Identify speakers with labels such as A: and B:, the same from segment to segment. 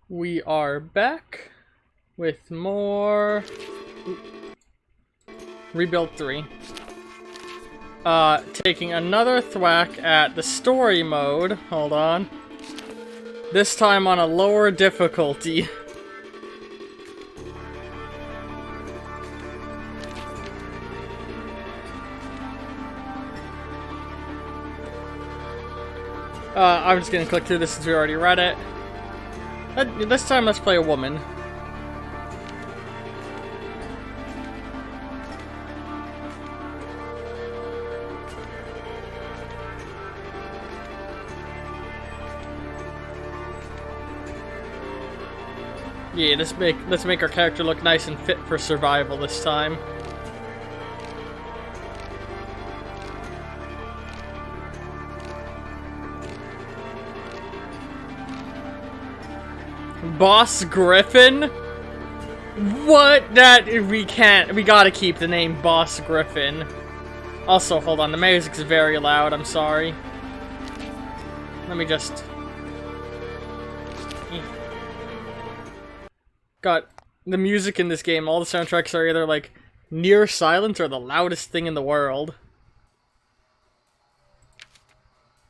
A: We are back with more Rebuild 3. Taking another thwack at the story mode. Hold on. This time on a lower difficulty. I'm just gonna click through this since we already read it. This time, let's play a woman. Yeah, let's make our character look nice and fit for survival this time. Boss Griffin? What? We gotta keep the name Boss Griffin. Also, hold on, the music's very loud, I'm sorry. Let me just... God, the music in this game, all the soundtracks are either like near silent or the loudest thing in the world.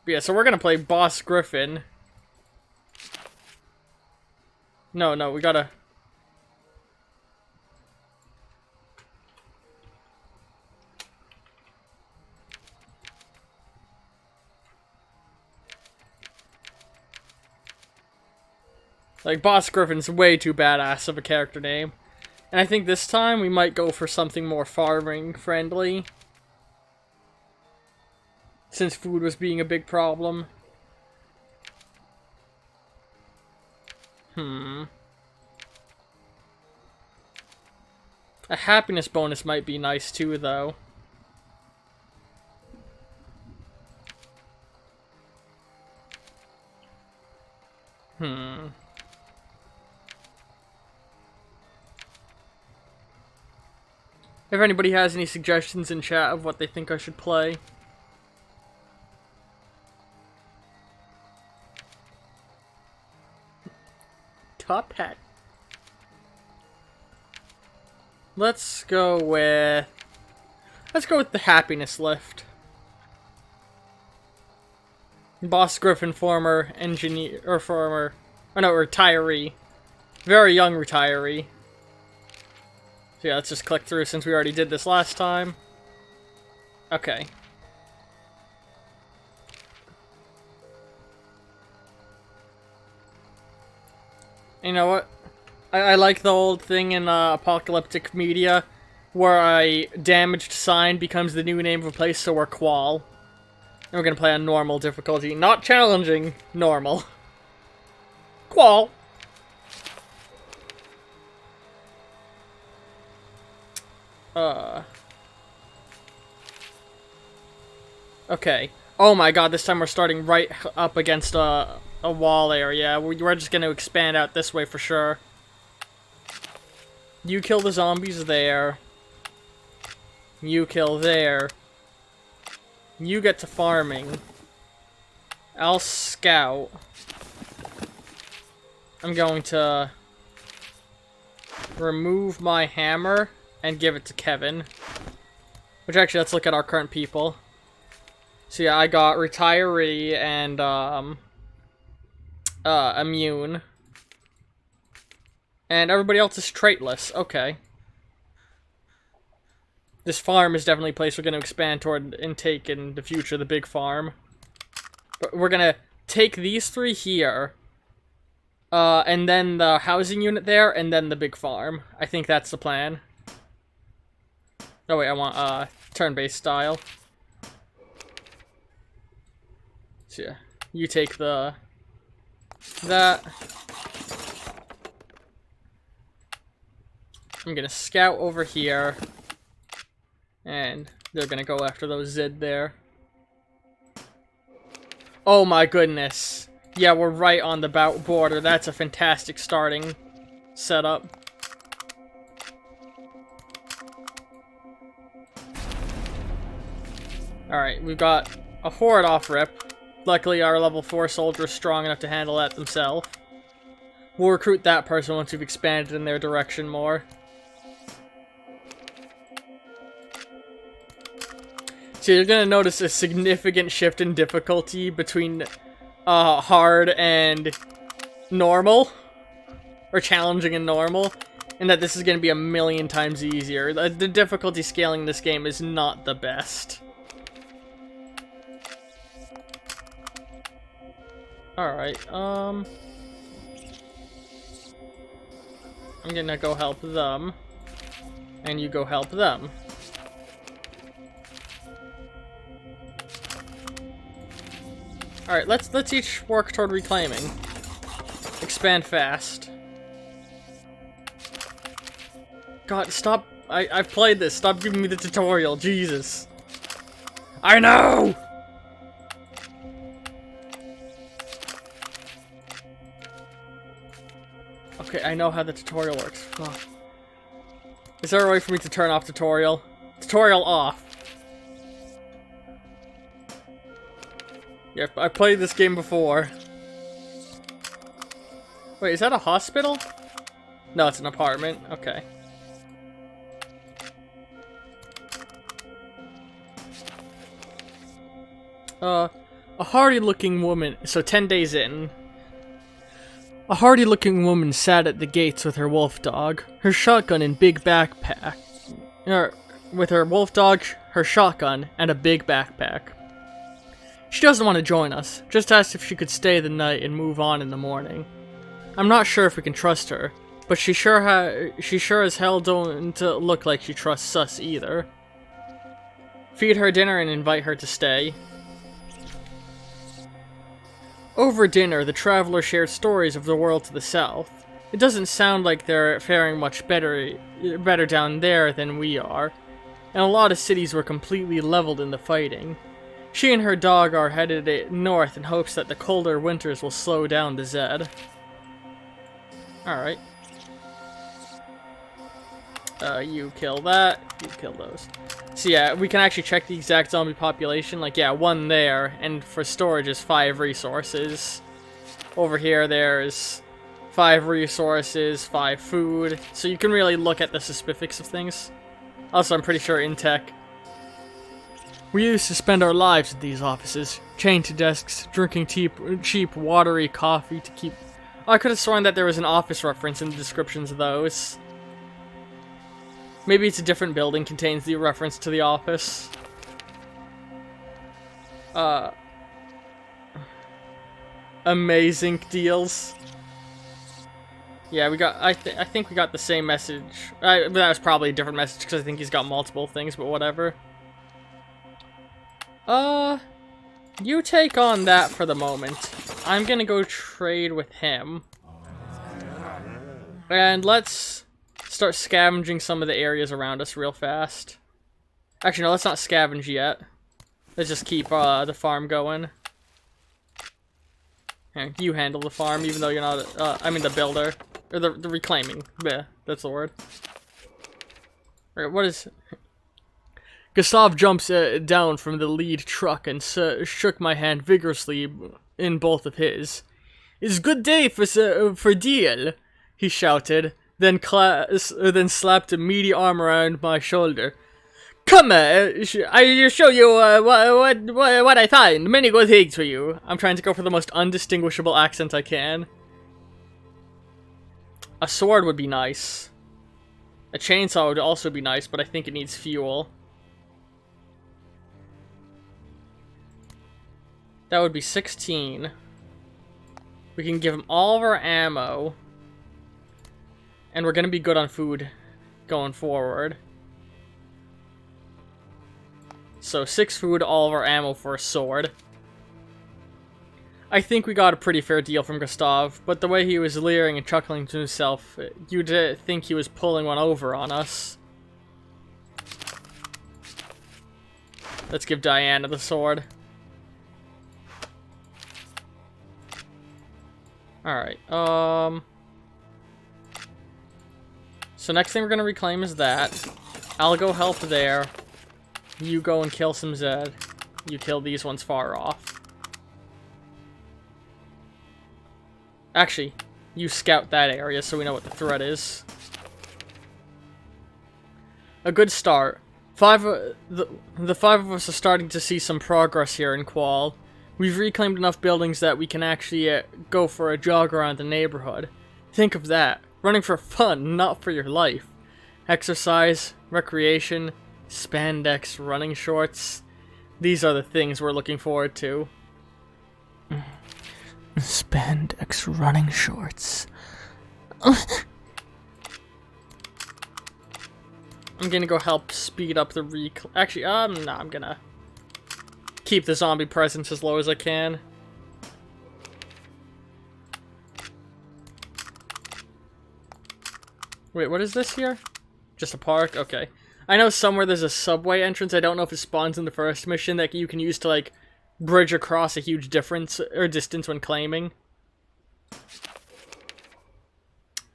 A: But yeah, so we're gonna play Boss Griffin. No, we gotta... Like, Boss Griffin's way too badass of a character name. And I think this time we might go for something more farming-friendly. Since food was being a big problem. A happiness bonus might be nice too, though. If anybody has any suggestions in chat of what they think I should play. Top hat. Let's go with the happiness lift. Boss Griffin, former engineer, or retiree. Very young retiree. So yeah, let's just click through since we already did this last time. Okay. You know what? I like the old thing in apocalyptic media where a damaged sign becomes the new name of a place, so we're Qual. And we're gonna play on normal difficulty. Not challenging, normal. Qual. Okay. Oh my god, this time we're starting right up against a wall area. We're just gonna expand out this way for sure. You kill the zombies there. You kill there. You get to farming. I'll scout. I'm going to remove my hammer and give it to Kevin. Which actually, let's look at our current people. So yeah, I got retiree and immune. And everybody else is traitless. Okay. This farm is definitely a place we're going to expand toward and take in the future, the big farm. But we're going to take these three here. And then the housing unit there, and then the big farm. I think that's the plan. Oh wait, I want turn-based style. So yeah, you take that. I'm gonna scout over here. And they're gonna go after those Zid there. Oh my goodness. Yeah, we're right on the border. That's a fantastic starting setup. Alright, we've got a horde off rip. Luckily, our level 4 soldier is strong enough to handle that themselves. We'll recruit that person once we've expanded in their direction more. So you're gonna notice a significant shift in difficulty between hard and normal, or challenging and normal, and that this is gonna be a million times easier. The difficulty scaling in this game is not the best. Alright, I'm gonna go help them, and you go help them. Alright, let's each work toward reclaiming. Expand fast. God, stop. I've played this. Stop giving me the tutorial. Jesus. I know! Okay, I know how the tutorial works. Oh. Is there a way for me to turn off tutorial? Tutorial off. Yep, I played this game before. Wait, is that a hospital? No, it's an apartment. Okay. A hardy-looking woman. So 10 days in. A hardy-looking woman sat at the gates with her wolf dog, her shotgun and big backpack. With her wolf dog, her shotgun, and a big backpack. She doesn't want to join us, just asked if she could stay the night and move on in the morning. I'm not sure if we can trust her, but she sure as hell don't look like she trusts us either. Feed her dinner and invite her to stay. Over dinner, the traveler shared stories of the world to the south. It doesn't sound like they're faring much better down there than we are, and a lot of cities were completely leveled in the fighting. She and her dog are headed north in hopes that the colder winters will slow down the Zed. Alright. You kill that, you kill those. So yeah, we can actually check the exact zombie population. Like, yeah, 1 there, and for storage is 5 resources. Over here, there's 5 resources, 5 food. So you can really look at the specifics of things. Also, I'm pretty sure in tech. We used to spend our lives at these offices, chained to desks, drinking cheap, watery coffee to keep... Oh, I could have sworn that there was an office reference in the descriptions of those. Maybe it's a different building contains the reference to the office. Amazing deals. Yeah, we got... I think we got the same message. But that was probably a different message because I think he's got multiple things, but whatever. You take on that for the moment. I'm gonna go trade with him. And let's start scavenging some of the areas around us real fast. Actually, no, let's not scavenge yet. Let's just keep the farm going. Here, you handle the farm, even though you're not, I mean the builder. Or the reclaiming. Yeah, that's the word. Alright, what is... Gustav jumps down from the lead truck and shook my hand vigorously in both of his. "It's good day for deal," he shouted, then slapped a meaty arm around my shoulder. "Come, I'll show you what I find. Many good things for you." I'm trying to go for the most undistinguishable accent I can. A sword would be nice. A chainsaw would also be nice, but I think it needs fuel. That would be 16. We can give him all of our ammo. And we're gonna be good on food going forward. So 6 food, all of our ammo for a sword. I think we got a pretty fair deal from Gustav, but the way he was leering and chuckling to himself, you'd think he was pulling one over on us. Let's give Diana the sword. Alright, so next thing we're gonna reclaim is that. I'll go help there. You go and kill some Zed. You kill these ones far off. Actually, you scout that area so we know what the threat is. A good start. The five of us are starting to see some progress here in Qual. We've reclaimed enough buildings that we can actually go for a jog around the neighborhood. Think of that. Running for fun, not for your life. Exercise, recreation, spandex running shorts. These are the things we're looking forward to.
B: Spandex running shorts.
A: I'm gonna go help speed up the Actually, no, I'm gonna keep the zombie presence as low as I can. Wait, what is this here? Just a park? Okay. I know somewhere there's a subway entrance. I don't know if it spawns in the first mission that you can use to, like, bridge across a huge difference or distance when claiming.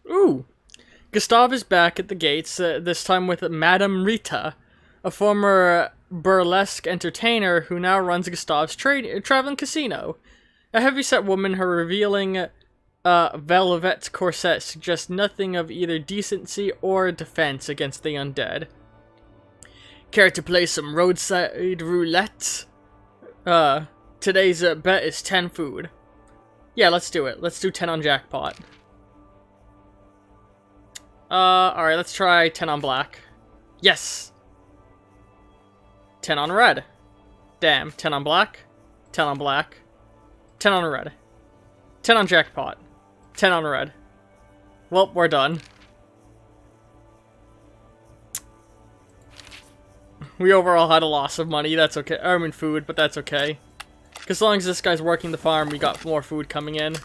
A: Ooh! Gustav is back at the gates, this time with Madame Rita, a former burlesque entertainer who now runs Gustav's traveling casino. A heavyset woman, her revealing velvet corset suggests nothing of either decency or defense against the undead. Care to play some roadside roulette? Today's bet is 10 food. Yeah, let's do it. Let's do 10 on jackpot. Alright, let's try 10 on black. Yes! 10 on red. Damn, 10 on black. 10 on black. 10 on red. 10 on jackpot. 10 on red. Well, we're done. We overall had a loss of money, that's okay. I mean food, but that's okay. Because as long as this guy's working the farm, we got more food coming in.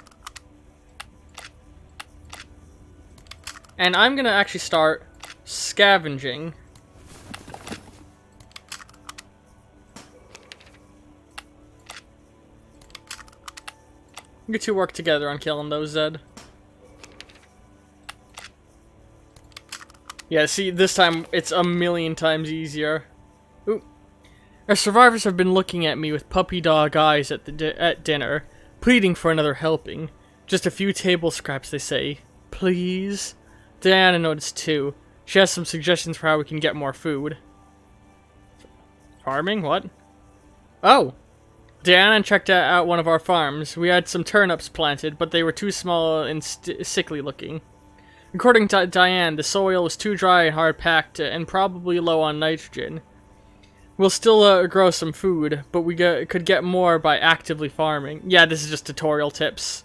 A: And I'm gonna actually start scavenging. You two work together on killing those, Zed. Yeah, see, this time it's a million times easier. Ooh. Our survivors have been looking at me with puppy dog eyes at dinner, pleading for another helping. Just a few table scraps, they say. Please? Diana noticed too. She has some suggestions for how we can get more food. Farming? What? Oh! Diana checked out one of our farms. We had some turnips planted, but they were too small and sickly looking. According to Diane, the soil was too dry and hard-packed and probably low on nitrogen. We'll still grow some food, but we could get more by actively farming. Yeah, this is just tutorial tips.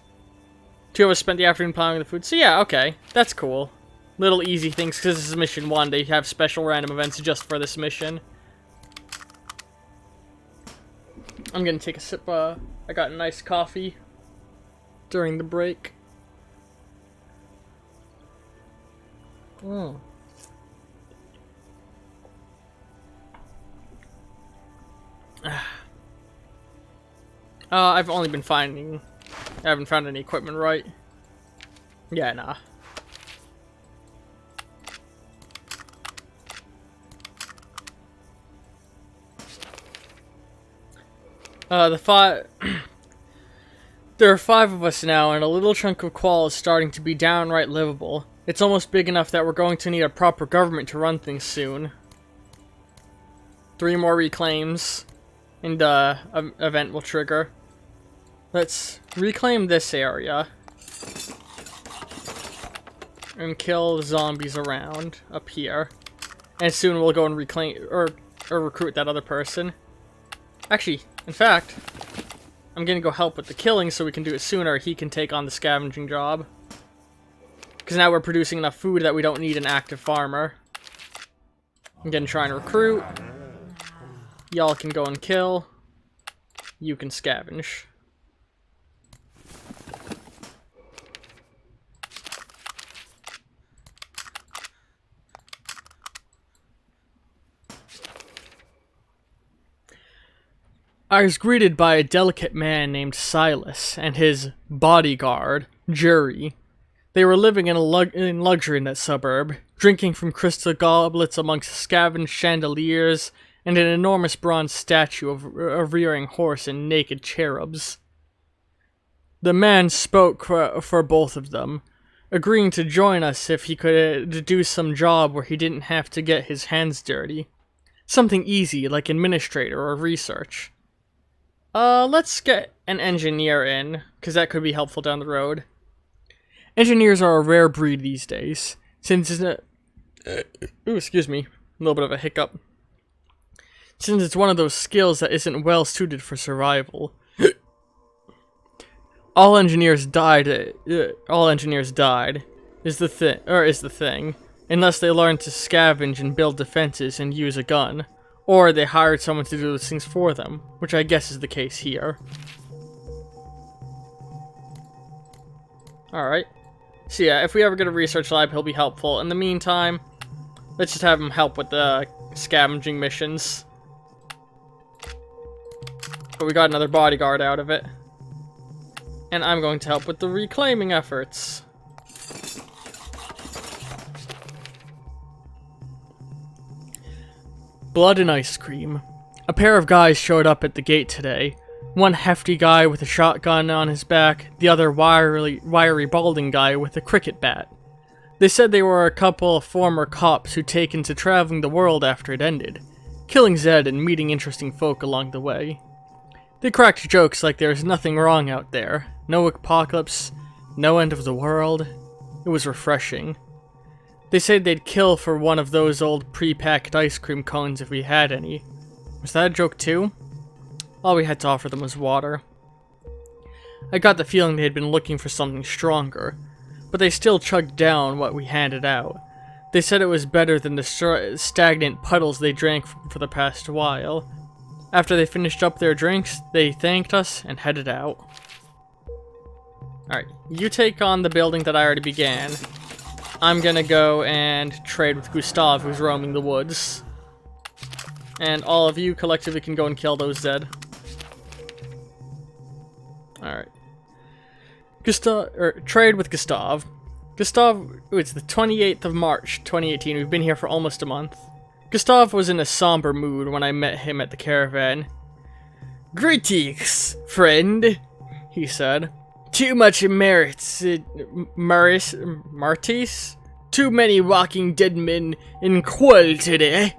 A: Two of us spent the afternoon plowing the food, so yeah, okay. That's cool. Little easy things, because this is mission 1. They have special random events just for this mission. I'm gonna take a sip, I got a nice coffee during the break. I've only been finding... I haven't found any equipment right. Yeah, nah. There are 5 of us now, and a little chunk of Qual is starting to be downright livable. It's almost big enough that we're going to need a proper government to run things soon. 3 more reclaims, and an event will trigger. Let's reclaim this area. And kill the zombies around up here. And soon we'll go and reclaim, or recruit that other person. Actually, in fact, I'm gonna go help with the killing so we can do it sooner. He can take on the scavenging job. Because now we're producing enough food that we don't need an active farmer. I'm gonna try and recruit. Y'all can go and kill. You can scavenge. I was greeted by a delicate man named Silas and his bodyguard, Jury. They were living in luxury in that suburb, drinking from crystal goblets amongst scavenged chandeliers and an enormous bronze statue of a rearing horse and naked cherubs. The man spoke for both of them, agreeing to join us if he could do some job where he didn't have to get his hands dirty. Something easy, like administrator or research. Let's get an engineer in, because that could be helpful down the road. Engineers are a rare breed these days, since it's excuse me, a little bit of a hiccup. Since it's one of those skills that isn't well suited for survival. All engineers died, is the thing, unless they learn to scavenge and build defenses and use a gun, or they hired someone to do those things for them, which I guess is the case here. Alright. So yeah, if we ever get a research lab, he'll be helpful. In the meantime, let's just have him help with the scavenging missions. But we got another bodyguard out of it. And I'm going to help with the reclaiming efforts. Blood and ice cream. A pair of guys showed up at the gate today. One hefty guy with a shotgun on his back, the other wiry balding guy with a cricket bat. They said they were a couple of former cops who'd taken to traveling the world after it ended, killing Zed and meeting interesting folk along the way. They cracked jokes like there was nothing wrong out there, no apocalypse, no end of the world. It was refreshing. They said they'd kill for one of those old pre-packed ice cream cones if we had any. Was that a joke too? All we had to offer them was water. I got the feeling they had been looking for something stronger, but they still chugged down what we handed out. They said it was better than the stagnant puddles they drank for the past while. After they finished up their drinks, they thanked us and headed out. Alright, you take on the building that I already began. I'm gonna go and trade with Gustav, who's roaming the woods. And all of you collectively can go and kill those Zed. Alright. Trade with Gustav. Gustav, it's the 28th of March, 2018. We've been here for almost a month. Gustav was in a somber mood when I met him at the caravan. "Greetings, friend," he said. "Too much Martis? Too many walking dead men in Qual today.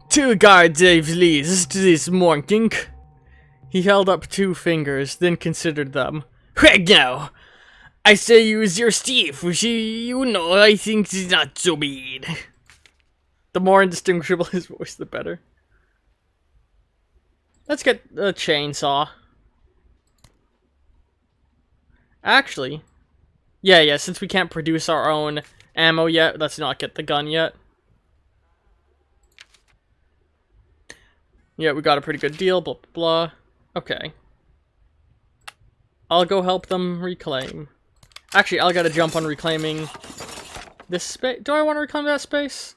A: 2 guards I've leased this morning." He held up 2 fingers, then considered them. "Right now, I say use your Steve, which you know I think is not so bad." The more indistinguishable his voice, the better. Let's get a chainsaw. Actually, yeah, since we can't produce our own ammo yet, let's not get the gun yet. Yeah, we got a pretty good deal, blah, blah, blah. Okay. I'll go help them reclaim. Actually, I gotta jump on reclaiming this space. Do I want to reclaim that space?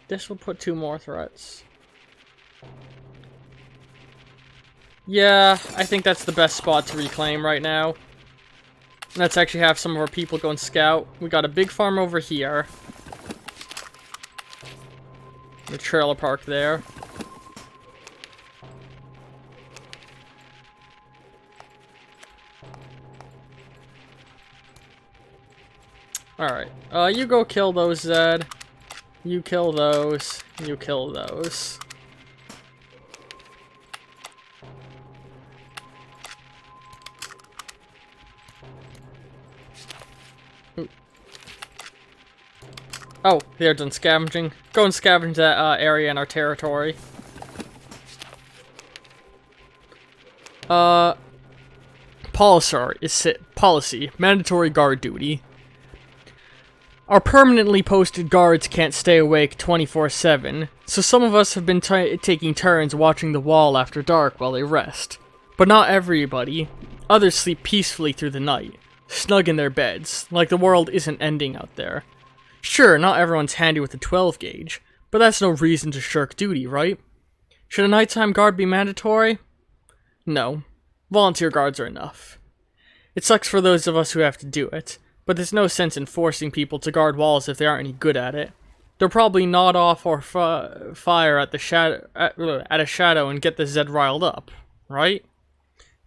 A: This will put 2 more threats. Yeah, I think that's the best spot to reclaim right now. Let's actually have some of our people go and scout. We got a big farm over here. The trailer park there. Alright, you go kill those, Zed. You kill those. You kill those. Ooh. Oh, they're done scavenging. Go and scavenge that area in our territory. Policy. Mandatory guard duty. Our permanently posted guards can't stay awake 24/7, so some of us have been taking turns watching the wall after dark while they rest. But not everybody. Others sleep peacefully through the night, snug in their beds, like the world isn't ending out there. Sure, not everyone's handy with a 12 gauge, but that's no reason to shirk duty, right? Should a nighttime guard be mandatory? No. Volunteer guards are enough. It sucks for those of us who have to do it, but there's no sense in forcing people to guard walls if they aren't any good at it. They'll probably nod off or fire at the shadow at a shadow and get the Zed riled up, right?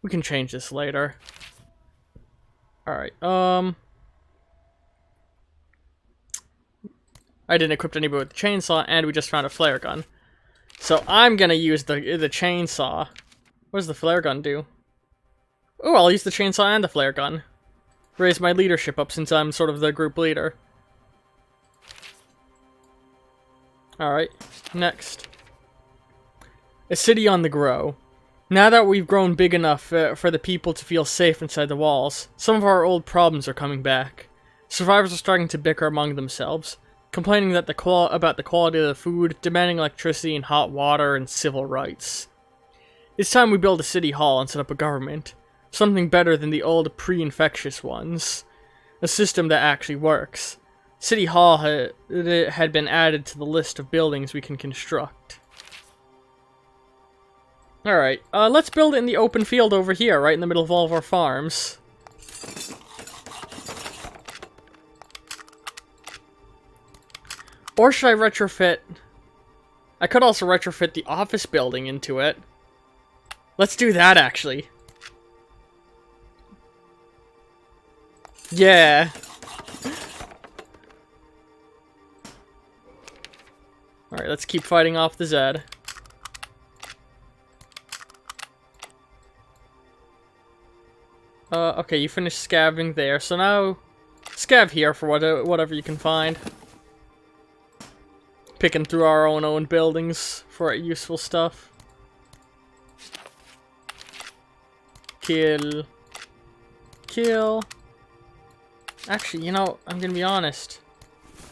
A: We can change this later. All right. I didn't equip anybody with the chainsaw, and we just found a flare gun. So I'm gonna use the chainsaw. What does the flare gun do? Oh, I'll use the chainsaw and the flare gun. Raise my leadership up since I'm sort of the group leader. Alright, next. A city on the grow. Now that we've grown big enough for the people to feel safe inside the walls, some of our old problems are coming back. Survivors are starting to bicker among themselves, complaining that about the quality of the food, demanding electricity and hot water, and civil rights. It's time we build a city hall and set up a government. Something better than the old pre-infectious ones. A system that actually works. City Hall had been added to the list of buildings we can construct. Alright, let's build it in the open field over here, right in the middle of all of our farms. Or should I retrofit... I could also retrofit the office building into it. Let's do that, actually. Yeah. Alright, let's keep fighting off the Zed. Okay, you finished scavenging there, so now scav here for whatever you can find. Picking through our own buildings for useful stuff. Kill. Kill. Actually, you know, I'm gonna be honest.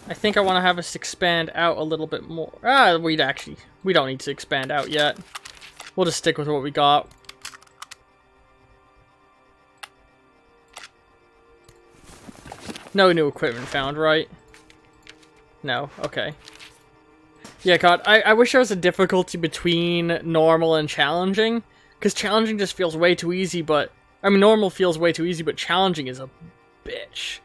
A: I think I want to have us expand out a little bit more. We don't need to expand out yet. We'll just stick with what we got. No new equipment found, right? No, okay. Yeah, God, I wish there was a difficulty between normal and challenging, because challenging just feels way too easy, but... I mean, normal feels way too easy, but challenging is a bitch.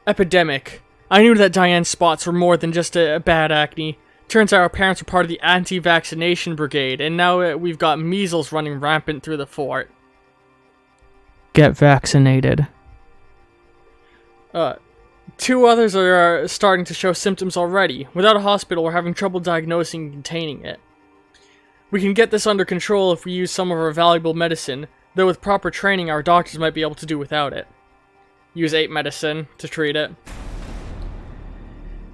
A: Epidemic. I knew that Diane's spots were more than just a bad acne. Turns out our parents were part of the anti-vaccination brigade, and now we've got measles running rampant through the fort.
B: Get vaccinated.
A: 2 others are starting to show symptoms already. Without a hospital, we're having trouble diagnosing and containing it. We can get this under control if we use some of our valuable medicine, though with proper training, our doctors might be able to do without it. Use 8 medicine to treat it.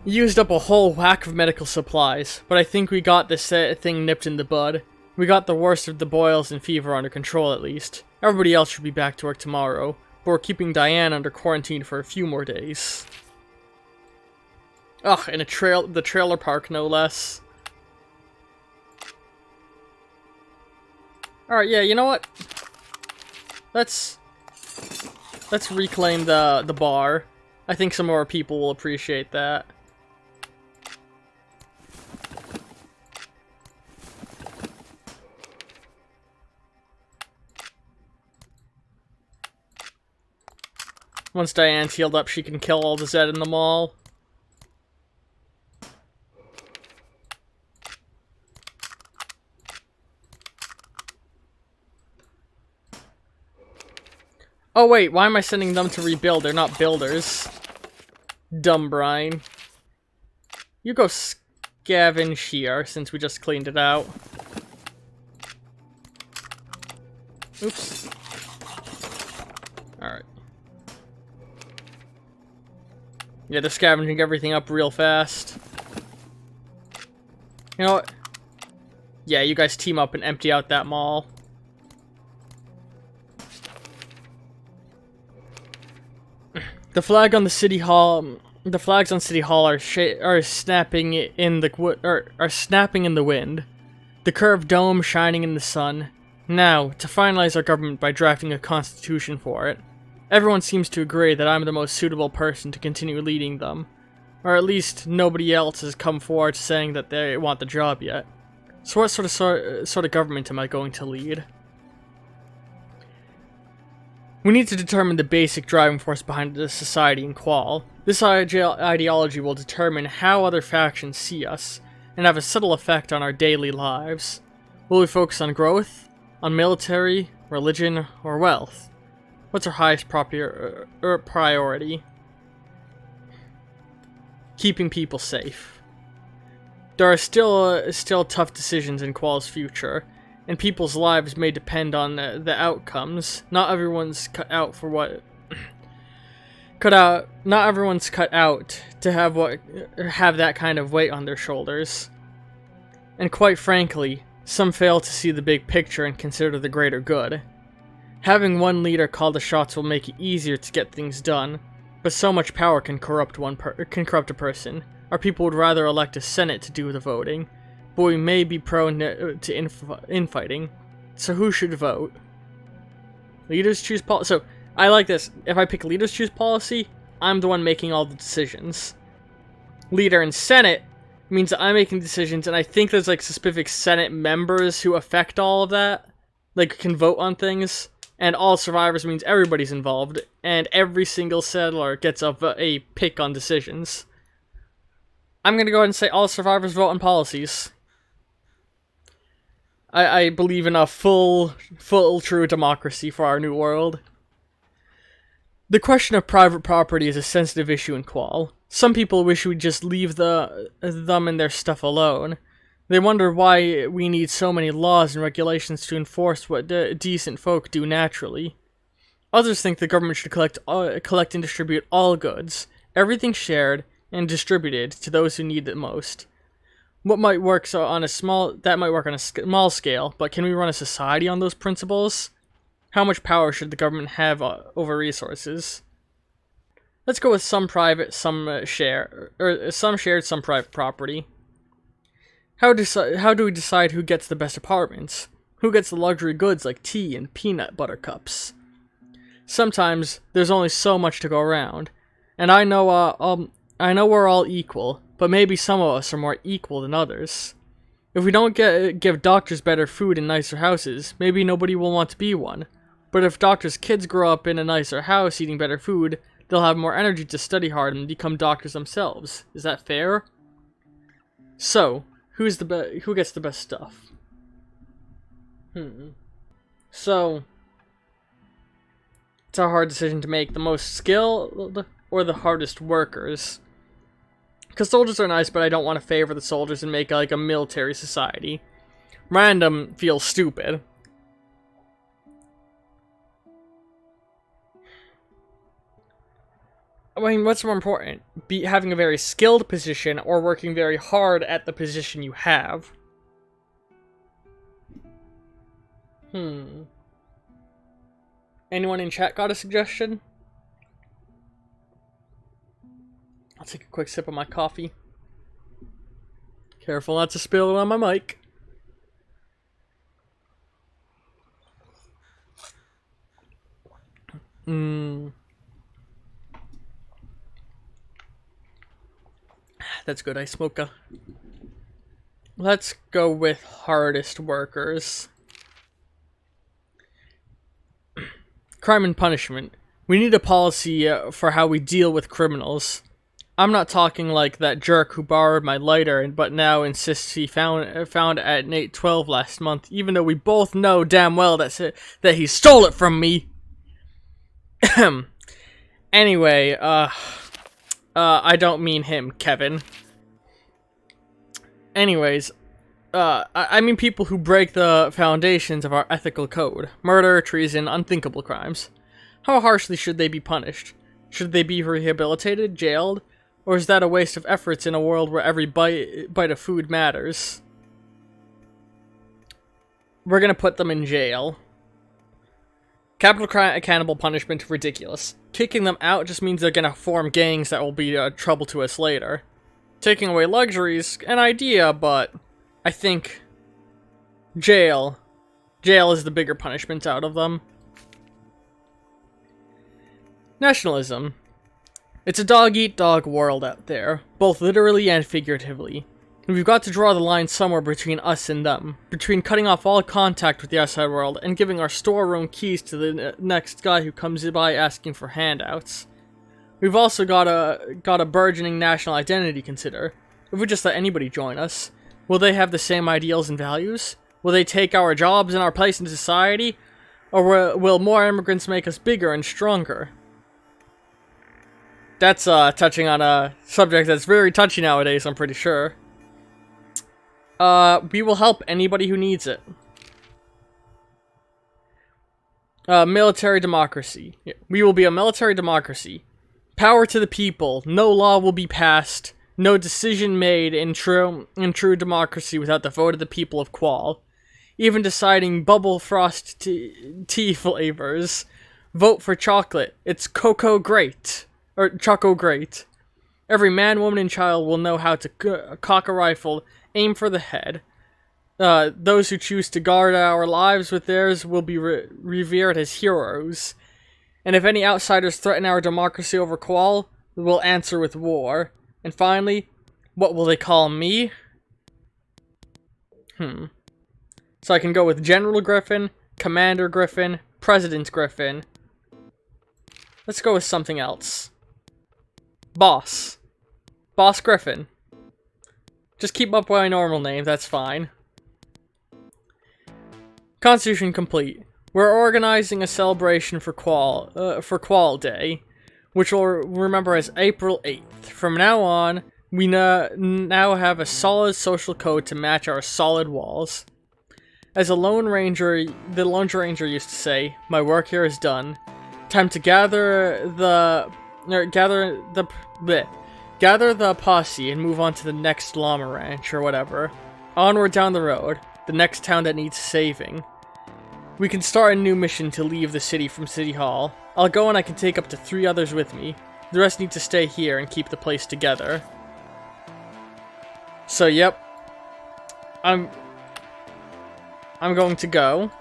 A: Used up a whole whack of medical supplies, but I think we got this thing nipped in the bud. We got the worst of the boils and fever under control at least. Everybody else should be back to work tomorrow, but we're keeping Diane under quarantine for a few more days. Ugh, in the trailer park no less. Alright, yeah, you know what? Let's reclaim the bar. I think some more people will appreciate that. Once Diane's healed up, she can kill all the Zed in the mall. Oh wait, why am I sending them to rebuild? They're not builders. Dumb Brian. You go scavenge here, since we just cleaned it out. Oops. Alright. Yeah, they're scavenging everything up real fast. You know what? Yeah, you guys team up and empty out that mall. The flag on the city hall, the flags on City Hall are snapping in the wind. The curved dome shining in the sun. Now, to finalize our government by drafting a constitution for it. Everyone seems to agree that I'm the most suitable person to continue leading them. Or at least nobody else has come forward saying that they want the job yet. So what sort of government am I going to lead? We need to determine the basic driving force behind this society in Qual. This ideology will determine how other factions see us, and have a subtle effect on our daily lives. Will we focus on growth, on military, religion, or wealth? What's our highest priority? Keeping people safe. There are still tough decisions in Qual's future, and people's lives may depend on the outcomes. Not everyone's cut out for what... Not everyone's cut out to have that kind of weight on their shoulders. And quite frankly, some fail to see the big picture and consider the greater good. Having one leader call the shots will make it easier to get things done, but so much power can corrupt a person. Our people would rather elect a senate to do the voting, but we may be prone to infighting. So who should vote? Leaders choose policy. So I like this. If I pick leaders choose policy, I'm the one making all the decisions. Leader and senate means that I'm making decisions, and I think there's like specific senate members who affect all of that, like can vote on things. And all survivors means everybody's involved, and every single settler gets a pick on decisions. I'm gonna go ahead and say all survivors vote on policies. I believe in a full true democracy for our new world. The question of private property is a sensitive issue in Qual. Some people wish we'd just leave them and their stuff alone. They wonder why we need so many laws and regulations to enforce what decent folk do naturally. Others think the government should collect and distribute all goods, everything shared and distributed to those who need it most. That might work on a small scale, but can we run a society on those principles? How much power should the government have over resources? Let's go with some private, some shared, some private property. How do we decide who gets the best apartments? Who gets the luxury goods like tea and peanut butter cups? Sometimes there's only so much to go around, and I know we're all equal, but maybe some of us are more equal than others. If we don't give doctors better food and nicer houses, maybe nobody will want to be one. But if doctors' kids grow up in a nicer house eating better food, they'll have more energy to study hard and become doctors themselves. Is that fair? So, who gets the best stuff? So, it's a hard decision to make. The most skilled or the hardest workers? Because soldiers are nice, but I don't want to favor the soldiers and make like a military society. Random feels stupid. I mean, what's more important? Having a very skilled position or working very hard at the position you have? Anyone in chat got a suggestion? I'll take a quick sip of my coffee. Careful not to spill it on my mic. That's good, ice mocha. Let's go with hardest workers. Crime and punishment. We need a policy for how we deal with criminals. I'm not talking like that jerk who borrowed my lighter but now insists he found at Nate 12 last month, even though we both know damn well that he stole it from me. Anyway, I don't mean him, Kevin. Anyways, I mean people who break the foundations of our ethical code. Murder, treason, unthinkable crimes. How harshly should they be punished? Should they be rehabilitated, jailed? Or is that a waste of efforts in a world where every bite of food matters? We're gonna put them in jail. Capital cannibal punishment, ridiculous. Kicking them out just means they're gonna form gangs that will be trouble to us later. Taking away luxuries, an idea, but I think jail is the bigger punishment out of them. Nationalism. It's a dog-eat-dog world out there, both literally and figuratively. And we've got to draw the line somewhere between us and them, between cutting off all contact with the outside world and giving our storeroom keys to the next guy who comes by asking for handouts. We've also got a burgeoning national identity to consider. If we just let anybody join us, will they have the same ideals and values? Will they take our jobs and our place in society? Or will more immigrants make us bigger and stronger? That's touching on a subject that's very touchy nowadays, I'm pretty sure. We will help anybody who needs it. Military democracy. We will be a military democracy. Power to the people. No law will be passed. No decision made in true democracy without the vote of the people of Qual. Even deciding bubble frost tea flavors. Vote for chocolate. It's cocoa great. Or choco great. Every man, woman, and child will know how to cock a rifle, aim for the head. Those who choose to guard our lives with theirs will be revered as heroes. And if any outsiders threaten our democracy over Qual, we will answer with war. And finally, what will they call me? So I can go with General Griffin, Commander Griffin, President Griffin. Let's go with something else. Boss. Boss Griffin. Just keep up with my normal name, that's fine. Constitution complete. We're organizing a celebration for Qual Day, which we'll remember as April 8th. From now on, we now have a solid social code to match our solid walls. As the Lone Ranger used to say, my work here is done. Time to gather the posse and move on to the next llama ranch or whatever. Onward down the road, the next town that needs saving. We can start a new mission to leave the city from City Hall. I'll go and I can take up to 3 others with me. The rest need to stay here and keep the place together. So yep. I'm going to go.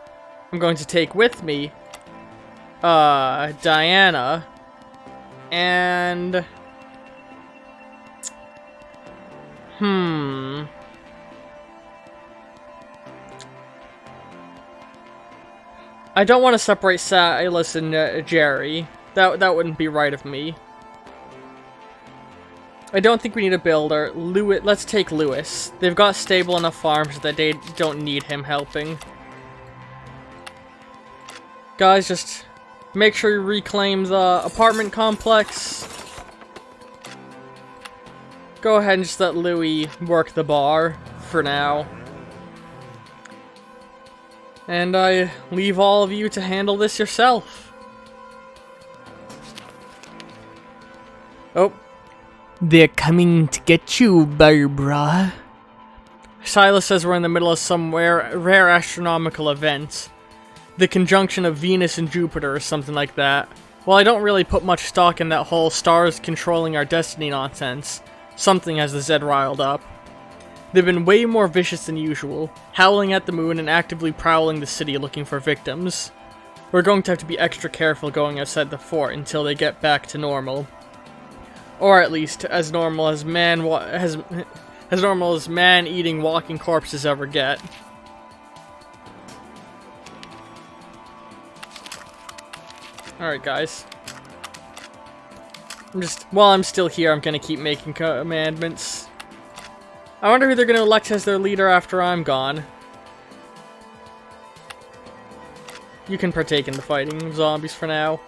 A: I'm going to take with me Diana and I don't want to separate Silas and Jerry. That wouldn't be right of me. I don't think we need a builder. Let's take Lewis. They've got stable enough farms that they don't need him helping. Guys, just make sure you reclaim the apartment complex. Go ahead and just let Louis work the bar for now. And I leave all of you to handle this yourself. Oh.
B: They're coming to get you, Barbara.
A: Silas says we're in the middle of some rare astronomical event. The conjunction of Venus and Jupiter or something like that. Well, I don't really put much stock in that whole stars controlling our destiny nonsense. Something has the Zed riled up. They've been way more vicious than usual, howling at the moon and actively prowling the city looking for victims. We're going to have to be extra careful going outside the fort until they get back to normal. Or at least as normal as man-eating walking corpses ever get. Alright guys. While I'm still here, I'm gonna keep making commandments. I wonder who they're gonna elect as their leader after I'm gone. You can partake in the fighting of zombies for now.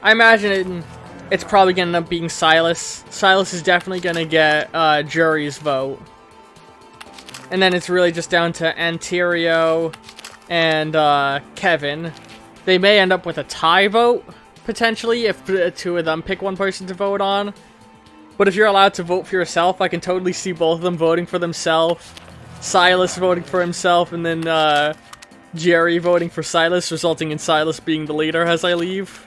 A: I imagine it's probably gonna end up being Silas. Silas is definitely gonna get Jury's vote. And then it's really just down to Anterio and Kevin. They may end up with a tie vote, potentially, if the 2 of them pick one person to vote on. But if you're allowed to vote for yourself, I can totally see both of them voting for themselves. Silas voting for himself, and then Jerry voting for Silas, resulting in Silas being the leader as I leave.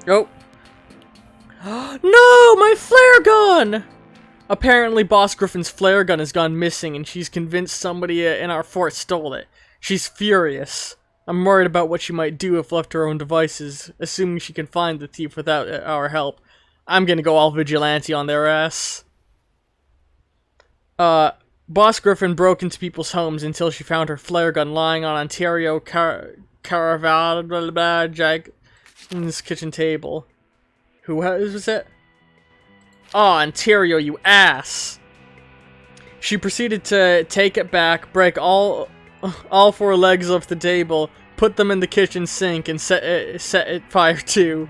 A: Oh. No! My flare gun! Apparently Boss Griffin's flare gun has gone missing and she's convinced somebody in our fort stole it. She's furious. I'm worried about what she might do if left to her own devices, assuming she can find the thief without our help. I'm gonna go all vigilante on their ass. Boss Griffin broke into people's homes until she found her flare gun lying on Ontario caravan, blah, blah, blah, Jack, in this kitchen table. Who was it? Oh, Ontario, you ass! She proceeded to take it back, break all 4 legs off the table, put them in the kitchen sink, and set it fire to.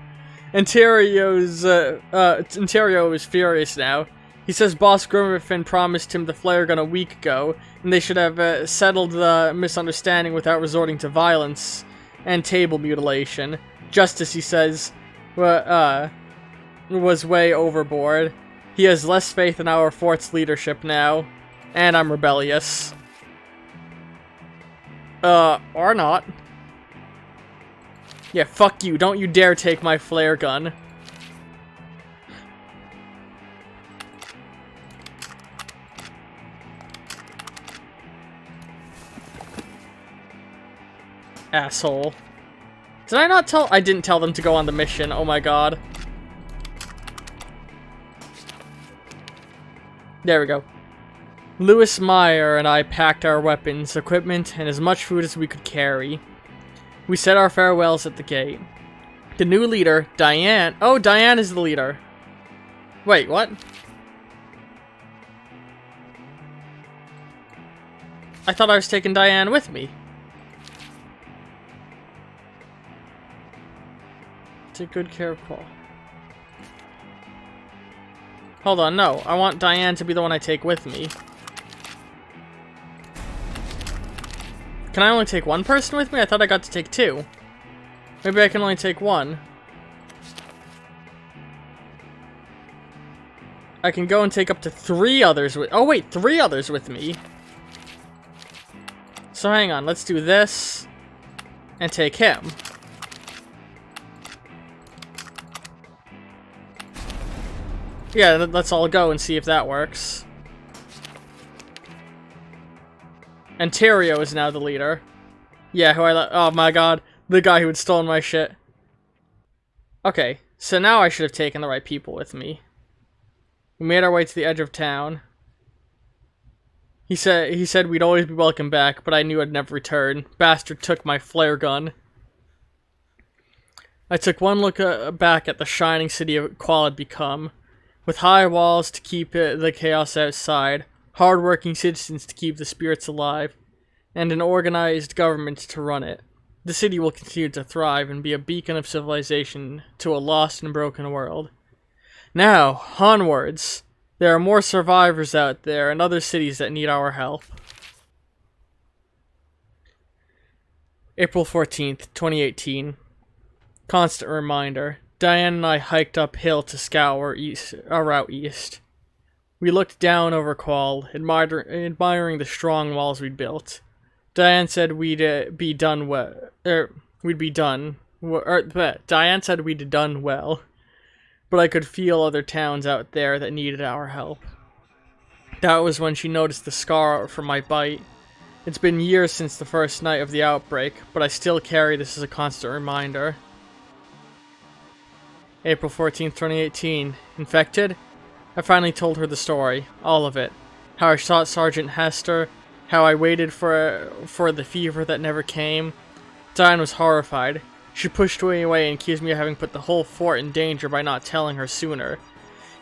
A: Ontario is furious now. He says Boss Griffin promised him the flare gun a week ago, and they should have settled the misunderstanding without resorting to violence and table mutilation. Justice, he says, was way overboard. He has less faith in our fort's leadership now, and I'm rebellious. Or not. Yeah, fuck you. Don't you dare take my flare gun. Asshole. Did I not tell? I didn't tell them to go on the mission. Oh my god. There we go. Lewis Meyer and I packed our weapons, equipment, and as much food as we could carry. We said our farewells at the gate. The new leader, Diane... Oh, Diane is the leader. Wait, what? I thought I was taking Diane with me. Take good care of Qual. Hold on, no. I want Diane to be the one I take with me. Can I only take one person with me? I thought I got to take 2. Maybe I can only take 1. I can go and take up to 3 others with... Oh wait, 3 others with me. So hang on, let's do this. And take him. Yeah, let's all go and see if that works. Ontario is now the leader. Yeah, who I let... Oh my god. The guy who had stolen my shit. Okay, so now I should have taken the right people with me. We made our way to the edge of town. He said we'd always be welcome back, but I knew I'd never return. Bastard took my flare gun. I took one look back at the shining city of Qual had become. With high walls to keep the chaos outside, hard-working citizens to keep the spirits alive, and an organized government to run it. The city will continue to thrive and be a beacon of civilization to a lost and broken world. Now, onwards! There are more survivors out there and other cities that need our help. April 14th, 2018. Constant reminder. Diane and I hiked uphill to scout our route east. We looked down over Qual, admiring the strong walls we'd built. Diane said we'd be done well. Diane said we'd done well, but I could feel other towns out there that needed our help. That was when she noticed the scar from my bite. It's been years since the first night of the outbreak, but I still carry this as a constant reminder. April 14th, 2018. Infected? I finally told her the story. All of it. How I shot Sergeant Hester. How I waited for the fever that never came. Diane was horrified. She pushed me away and accused me of having put the whole fort in danger by not telling her sooner.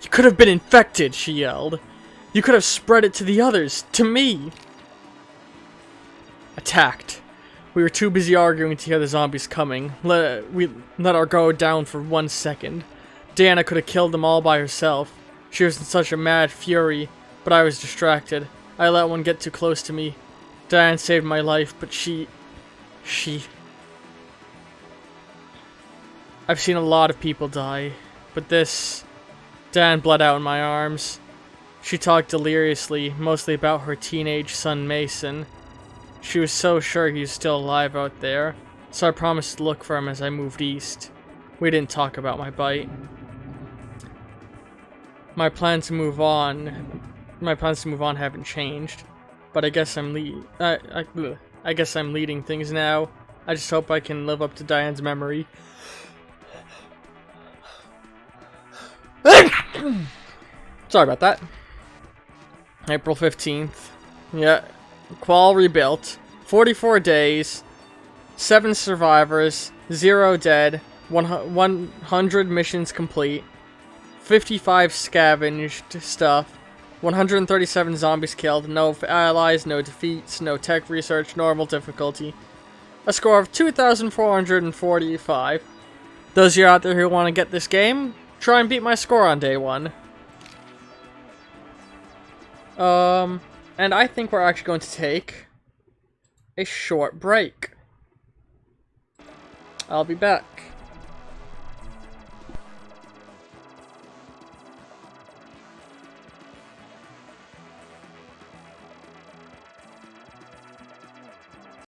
A: You could have been infected, she yelled. You could have spread it to the others. To me. Attacked. We were too busy arguing to hear the zombies coming. We let our guard down for 1 second. Diana could have killed them all by herself. She was in such a mad fury, but I was distracted. I let one get too close to me. Diane saved my life, but she... I've seen a lot of people die, but this... Diane bled out in my arms. She talked deliriously, mostly about her teenage son Mason. She was so sure he was still alive out there, so I promised to look for him as I moved east. We didn't talk about my bite. My plans to move on haven't changed, but I guess I'm leading things now. I just hope I can live up to Diane's memory. Sorry about that. April 15th. Yeah. Qual rebuilt. 44 days. 7 survivors, 0 dead, 100 missions complete, 55 scavenged stuff, 137 zombies killed, no allies, no defeats, no tech research, normal difficulty. A score of 2,445. Those of you out there who want to get this game, try and beat my score on day 1. And I think we're actually going to take a short break. I'll be back.